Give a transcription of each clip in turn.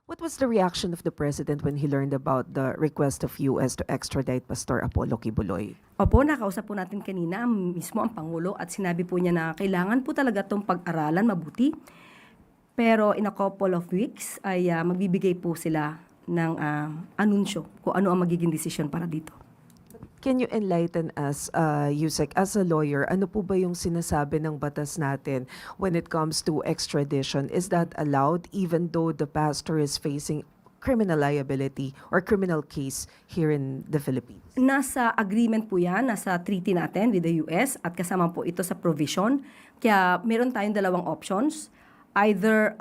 What was the reaction of the president when he learned about the request of US to extradite Pastor Apollo Kibuloy? Opo, nakausap po natin kanina mismo ang Pangulo at sinabi po niya na kailangan po talaga itong pag-aralan mabuti. Pero in a couple of weeks ay magbibigay po sila ng anunsyo kung ano ang magiging desisyon para dito. Can you enlighten us, Yusek, as a lawyer, ano po ba yung sinasabi ng batas natin when it comes to extradition? Is that allowed even though the pastor is facing criminal liability or criminal case here in the Philippines? Nasa agreement po yan, nasa treaty natin with the US at kasama po ito sa provision. Kaya meron tayong dalawang options. Either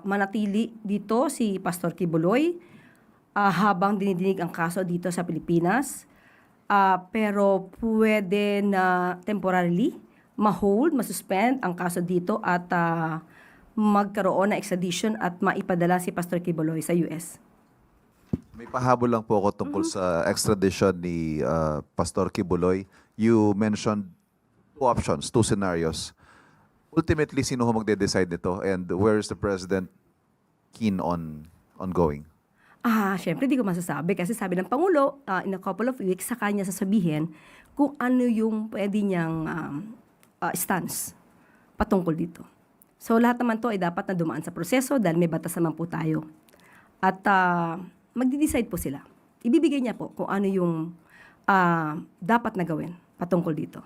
manatili dito si Pastor Kibuloy habang dinidinig ang kaso dito sa Pilipinas. Pero pwede na temporarily ma-hold, ma-suspend ang kaso dito at magkaroon ng extradition at maipadala si Pastor Kibuloy sa US. May pahabol lang po ako tungkol sa extradition ni Pastor Kibuloy. You mentioned two options, two scenarios. Ultimately, sino ho magde-decide nito and where is the President keen on going? Syempre di ko masasabi kasi sabi ng Pangulo, in a couple of weeks, sa kanya sasabihin kung ano yung pwede niyang stance patungkol dito. So lahat naman to ay dapat na dumaan sa proseso dahil may batas naman po tayo. At magdi-decide po sila. Ibibigay niya po kung ano yung dapat na gawin patungkol dito.